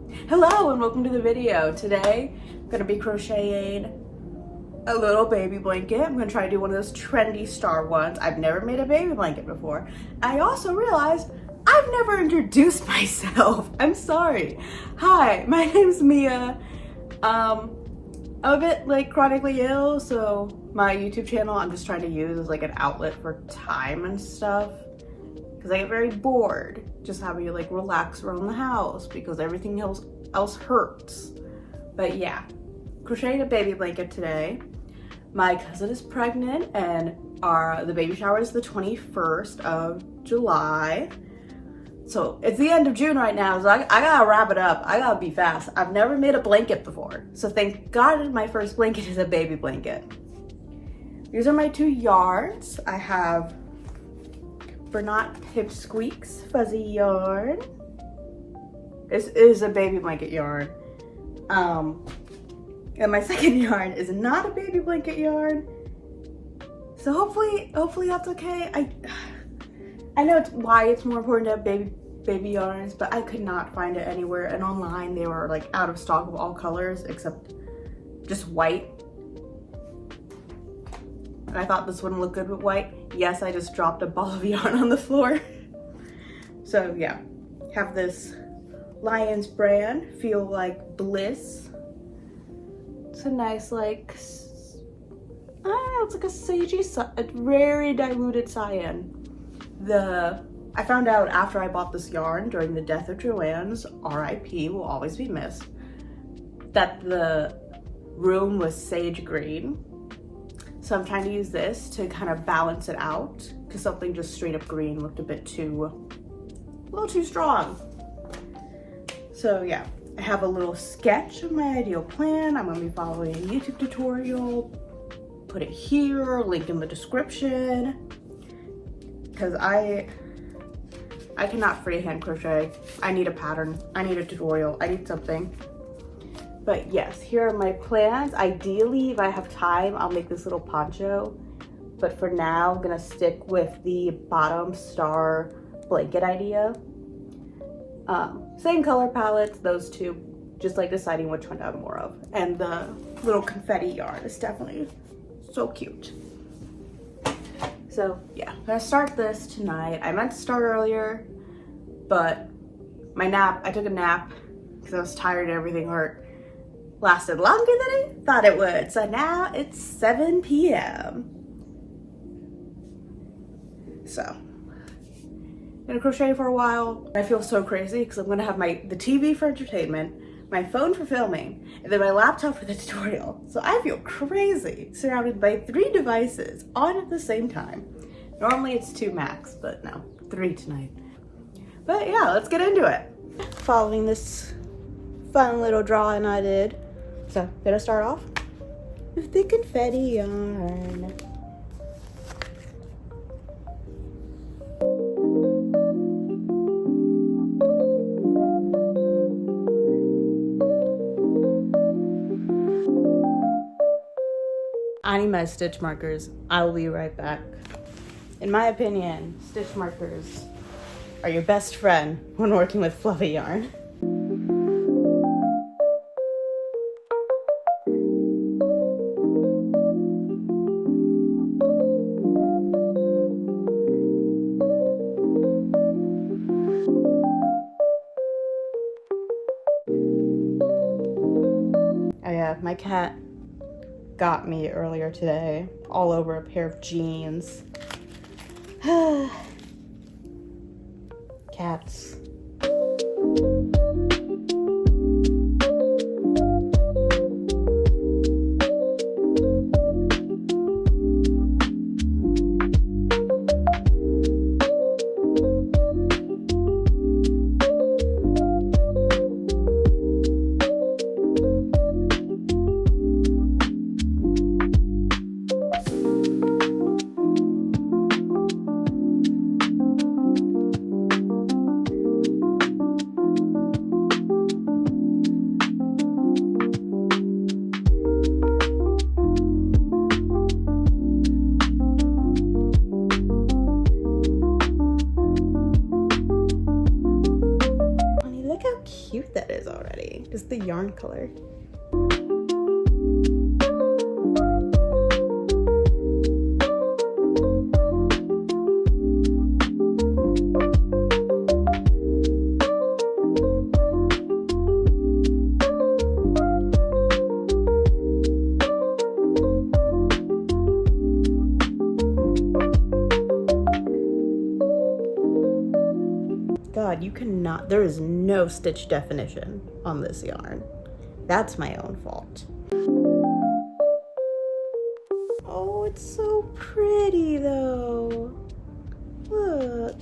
Hello and welcome to the video. Today I'm going to be crocheting a little baby blanket. I'm going to try to do one of those trendy star ones. I've never made a baby blanket before. I also realized I've never introduced myself. I'm sorry. Hi, my name's Mia. I'm a bit like chronically ill, so my YouTube channel I'm just trying to use as like an outlet for time and stuff. Because I get very bored just having to like relax around the house because everything else hurts. But yeah, crocheted a baby blanket today. My cousin is pregnant and the baby shower is the 21st of July. So it's the end of June right now, so I gotta wrap it up. I gotta be fast. I've never made a blanket before, so thank God my first blanket is a baby blanket. These are my two yarns. I have Bernat Hip Squeaks fuzzy yarn. This is a baby blanket yarn. And my second yarn is not a baby blanket yarn. So hopefully that's okay. I know why it's more important to have baby yarns, but I could not find it anywhere. And online they were like out of stock of all colors except just white. And I thought this wouldn't look good with white. Yes, I just dropped a ball of yarn on the floor. So yeah, have this Lion's brand, Feel Like Bliss. It's a nice like, I don't know, it's like a sagey, a very diluted cyan. I found out after I bought this yarn during the death of Joanne's, RIP, will always be missed, that the room was sage green. So I'm trying to use this to kind of balance it out because something just straight up green looked a little too strong. So yeah, I have a little sketch of my ideal plan. I'm gonna be following a YouTube tutorial. Put it here, link in the description. Because I cannot freehand crochet. I need a pattern, I need a tutorial, I need something. But yes, here are my plans. Ideally, if I have time, I'll make this little poncho. But for now, I'm gonna stick with the bottom star blanket idea. Same color palettes, those two, just like deciding which one to have more of. And the little confetti yarn is definitely so cute. So yeah, I'm gonna start this tonight. I meant to start earlier, but I took a nap because I was tired and everything hurt. Lasted longer than I thought it would. So now it's 7 p.m. So I'm gonna crochet for a while. I feel so crazy because I'm gonna have the TV for entertainment, my phone for filming, and then my laptop for the tutorial. So I feel crazy surrounded by 3 devices on at the same time. Normally it's 2 max, but no, 3 tonight. But yeah, let's get into it. Following this fun little drawing I did. So, gonna start off with the confetti yarn. I need my stitch markers. I will be right back. In my opinion, stitch markers are your best friend when working with fluffy yarn. Oh yeah, my cat got me earlier today, all over a pair of jeans. Cats. already. Just the yarn color. God, you cannot, there is no stitch definition on this yarn. That's my own fault. Oh, it's so pretty though. Look.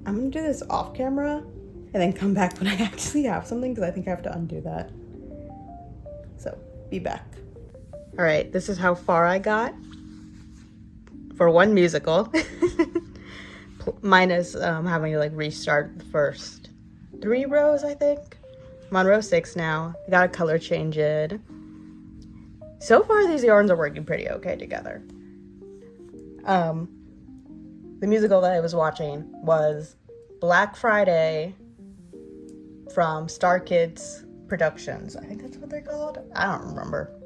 I'm gonna do this off camera and then come back when I actually have something, because I think I have to undo that. So, be back. All right, this is how far I got for one musical. Minus having to like restart the first 3 rows, I think. I'm on row 6 now. I got a color change in. So far, these yarns are working pretty okay together. The musical that I was watching was Black Friday from Star Kids Productions. I think that's what they're called. I don't remember.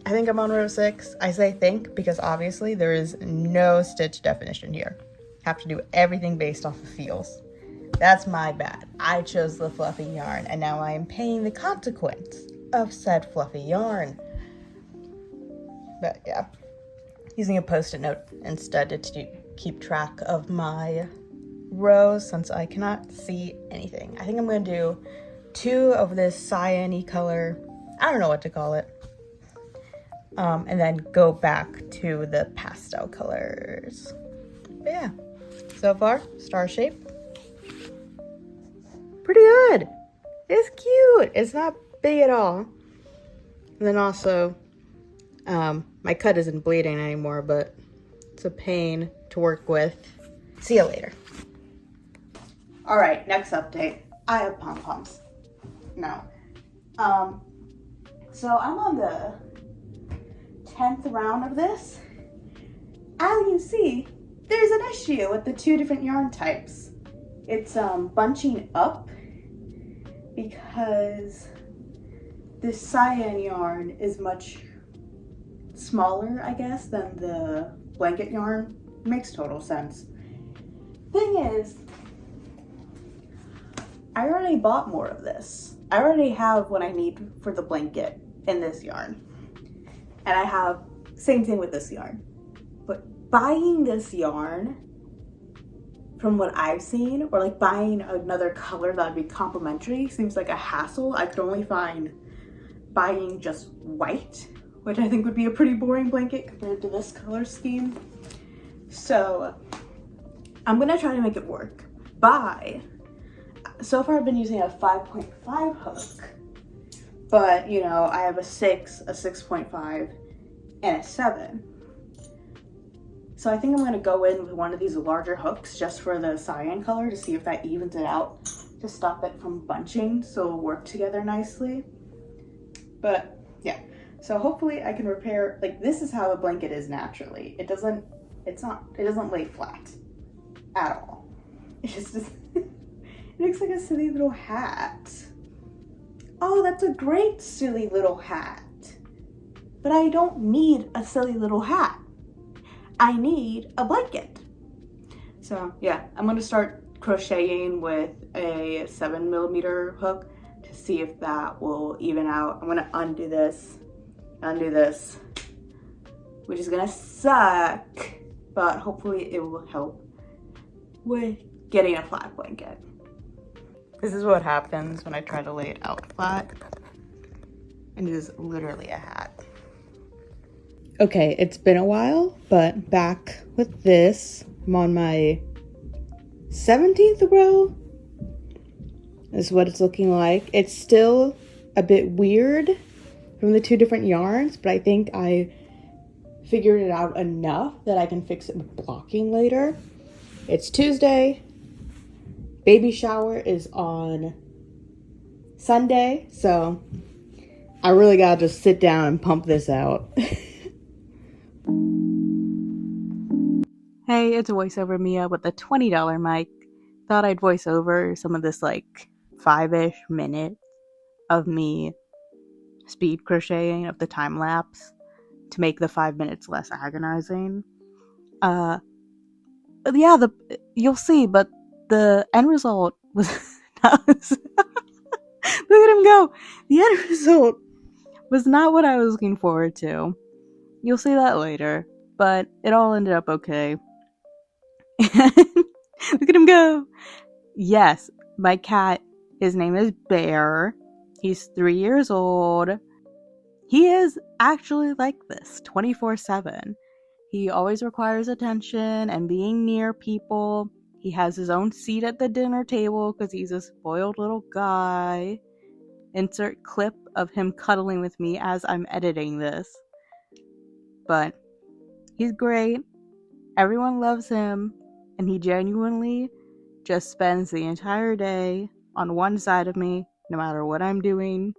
I think I'm on row 6. I say think because obviously there is no stitch definition here. Have to do everything based off of feels. That's my bad. I chose the fluffy yarn and now I am paying the consequence of said fluffy yarn. But yeah, using a post-it note instead to keep track of my rows since I cannot see anything. I think I'm going to do 2 of this cyan-y color. I don't know what to call it. And then go back to the pastel colors. But yeah, so far, star shape. Pretty good. It's cute. It's not big at all. And then also, my cut isn't bleeding anymore, but it's a pain to work with. See you later. All right, next update. I have pom-poms. No. So I'm on the 10th round of this. As you can see, there's an issue with the 2 different yarn types. It's bunching up because this cyan yarn is much smaller, I guess, than the blanket yarn. Makes total sense. Thing is, I already bought more of this. I already have what I need for the blanket in this yarn. And I have, same thing with this yarn. But buying this yarn, from what I've seen, or like buying another color that would be complementary, seems like a hassle. I could only find buying just white, which I think would be a pretty boring blanket compared to this color scheme. So I'm gonna try to make it work so far I've been using a 5.5 hook, but you know, I have a 6, a 6.5, and a 7. So I think I'm gonna go in with one of these larger hooks just for the cyan color to see if that evens it out, to stop it from bunching so it'll work together nicely. But yeah, so hopefully I can repair, like this is how the blanket is naturally. It doesn't lay flat at all. It's just, it looks like a silly little hat. Oh, that's a great silly little hat. But I don't need a silly little hat. I need a blanket. So yeah, I'm gonna start crocheting with a 7mm hook to see if that will even out. I'm gonna undo this, which is gonna suck, but hopefully it will help with getting a flat blanket. This is what happens when I try to lay it out flat. It is literally a hat. Okay, it's been a while, but back with this. I'm on my 17th row. This is what it's looking like. It's still a bit weird from the two different yarns, but I think I figured it out enough that I can fix it with blocking later. It's Tuesday. Baby shower is on Sunday, so I really gotta just sit down and pump this out. Hey, it's voiceover Mia with a $20 mic. Thought I'd voice over some of this like 5-ish minutes of me speed crocheting of the time lapse to make the 5 minutes less agonizing. Yeah, you'll see, but the end result was not look at him go. The end result was not what I was looking forward to. You'll see that later, but it all ended up okay. Look at him go. Yes, my cat, his name is Bear. He's 3 years old. He is actually like this 24/7. He always requires attention and being near people. He has his own seat at the dinner table because he's a spoiled little guy. Insert clip of him cuddling with me as I'm editing this. But he's great. Everyone loves him. And he genuinely just spends the entire day on one side of me, no matter what I'm doing.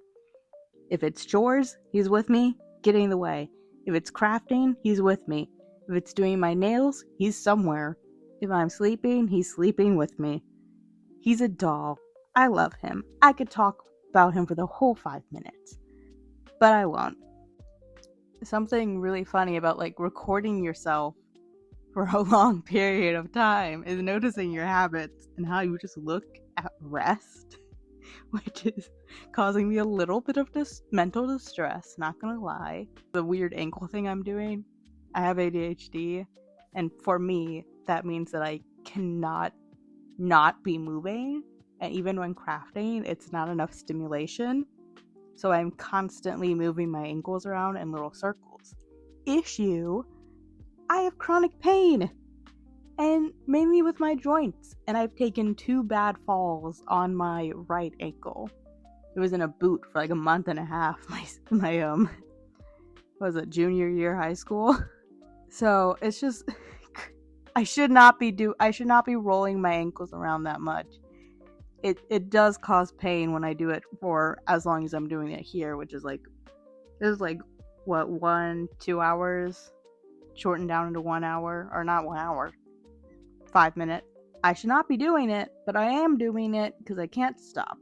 If it's chores, he's with me, getting in the way. If it's crafting, he's with me. If it's doing my nails, he's somewhere. If I'm sleeping, he's sleeping with me. He's a doll. I love him. I could talk about him for the whole 5 minutes. But I won't. Something really funny about like recording yourself for a long period of time is noticing your habits and how you just look at rest, which is causing me a little bit of mental distress, not gonna lie. The weird ankle thing I'm doing, I have ADHD, and for me, that means that I cannot not be moving, and even when crafting, it's not enough stimulation, so I'm constantly moving my ankles around in little circles. Issue, I have chronic pain, and mainly with my joints, and I've taken 2 bad falls on my right ankle. It was in a boot for like a month and a half, my was it junior year high school? So it's just, I should not be rolling my ankles around that much. It does cause pain when I do it for as long as I'm doing it here, which is like, it was like, what, 1-2 hours? Shortened down into 1 hour, or not 1 hour, 5 minutes. I should not be doing it, but I am doing it because I can't stop.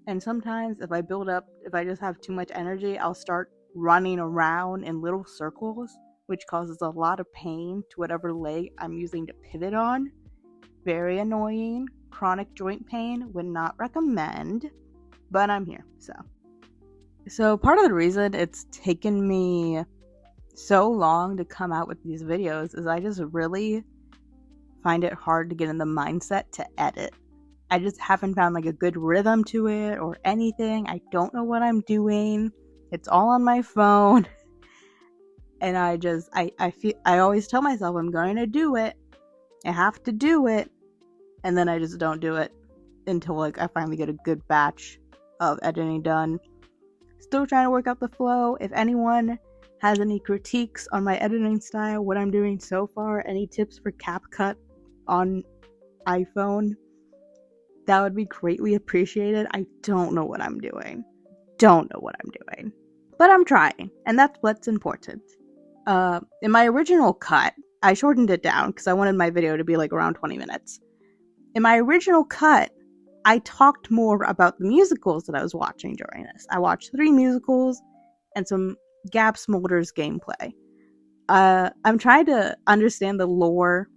And sometimes if I just have too much energy, I'll start running around in little circles, which causes a lot of pain to whatever leg I'm using to pivot on. Very annoying. Chronic joint pain, would not recommend, but I'm here, so part of the reason it's taken me so long to come out with these videos is I just really find it hard to get in the mindset to edit. I just haven't found like a good rhythm to it or anything. I don't know what I'm doing. It's all on my phone. And I always tell myself I'm going to do it. I have to do it. And then I just don't do it until like I finally get a good batch of editing done. Still trying to work out the flow. If anyone has any critiques on my editing style, what I'm doing so far, any tips for CapCut on iPhone, that would be greatly appreciated. I don't know what I'm doing. But I'm trying, and that's what's important. In my original cut, I shortened it down because I wanted my video to be like around 20 minutes. In my original cut, I talked more about the musicals that I was watching during this. I watched 3 musicals and some Gab Smolders gameplay. I'm trying to understand the lore.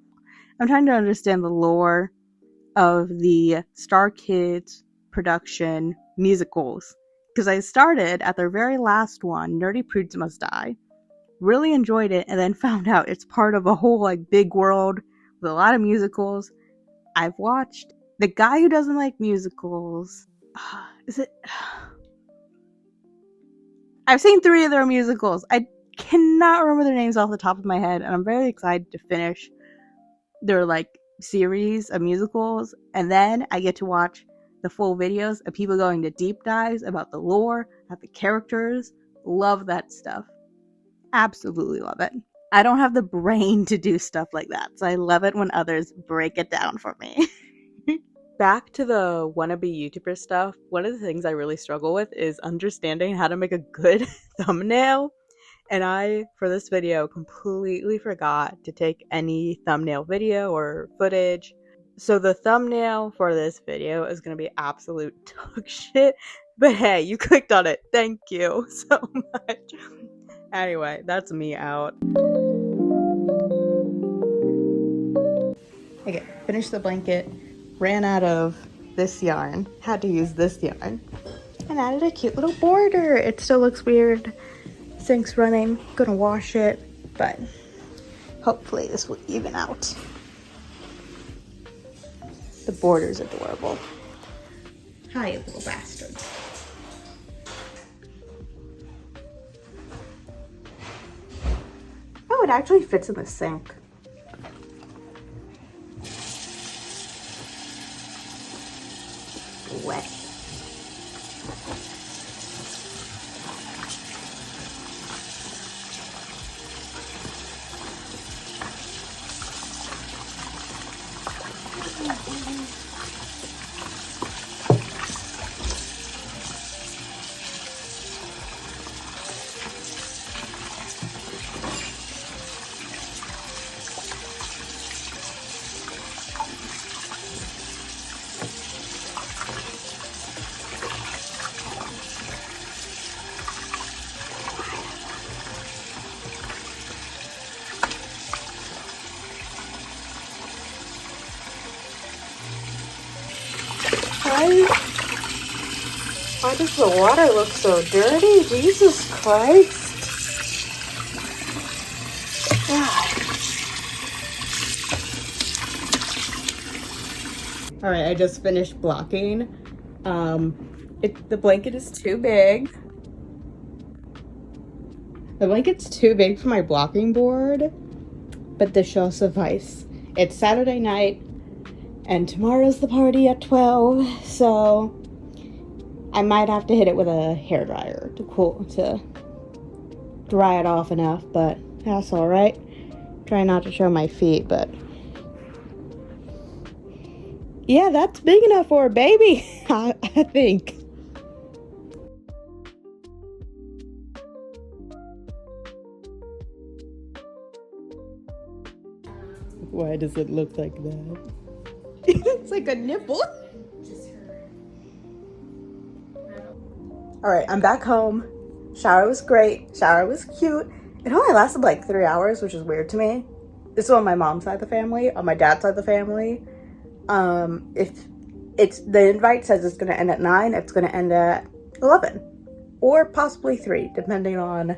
of the Star Kids production musicals. Because I started at their very last one, Nerdy Prudes Must Die. Really enjoyed it, and then found out it's part of a whole like big world with a lot of musicals. I've watched the guy who doesn't like musicals. Is it? I've seen 3 of their musicals. I cannot remember their names off the top of my head, and I'm very excited to finish their like series of musicals, and then I get to watch the full videos of people going to deep dives about the lore, about the characters. Love that stuff. Absolutely love it. I don't have the brain to do stuff like that, so I love it when others break it down for me. Back to the wannabe YouTuber stuff, one of the things I really struggle with is understanding how to make a good thumbnail. And I, for this video, completely forgot to take any thumbnail video or footage. So the thumbnail for this video is going to be absolute dog shit. But hey, you clicked on it. Thank you so much. Anyway, that's me out. Okay, finished the blanket. Ran out of this yarn. Had to use this yarn. And added a cute little border. It still looks weird. Sink's running. Gonna wash it. But hopefully this will even out. The border's adorable. Hi, you little bastard. Oh, it actually fits in the sink. Wet. Why does the water look so dirty? Jesus Christ. Alright, I just finished blocking. The blanket is too big. The blanket's too big for my blocking board, but this shall suffice. It's Saturday night, and tomorrow's the party at 12, so I might have to hit it with a hairdryer to dry it off enough, but that's alright. Try not to show my feet, but yeah, that's big enough for a baby, I think. Why does it look like that? It's like a nipple. Alright, I'm back home. Shower was great. Shower was cute. It only lasted like 3 hours, which is weird to me. This is on my mom's side of the family. On my dad's side of the family, if it's the invite says it's gonna end at 9, it's gonna end at 11. Or possibly 3, depending on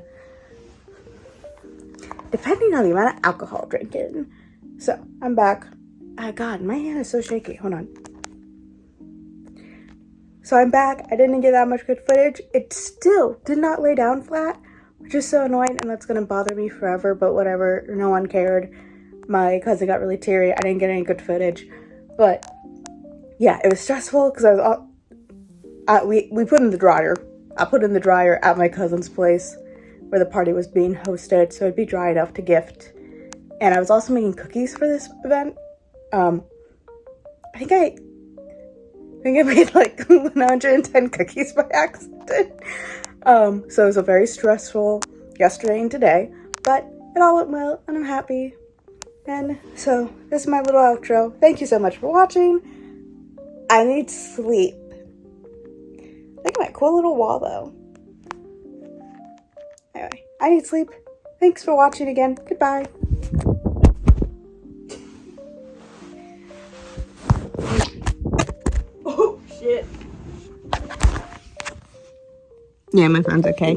the amount of alcohol drinking. So, I'm back. Oh God, my hand is so shaky. Hold on. So I'm back. I didn't get that much good footage. It still did not lay down flat, which is so annoying, and that's gonna bother me forever, but whatever. No one cared. My cousin got really teary. I didn't get any good footage. But yeah, it was stressful because I was all, we put in the dryer. I put in the dryer at my cousin's place where the party was being hosted, so it'd be dry enough to gift. And I was also making cookies for this event. I think I made like 110 cookies by accident. So it was a very stressful yesterday and today, but it all went well and I'm happy. And so this is my little outro. Thank you so much for watching. I need sleep. Look at my cool little wall though. Anyway, I need sleep. Thanks for watching again. Goodbye. Oh shit. Yeah, my phone's okay.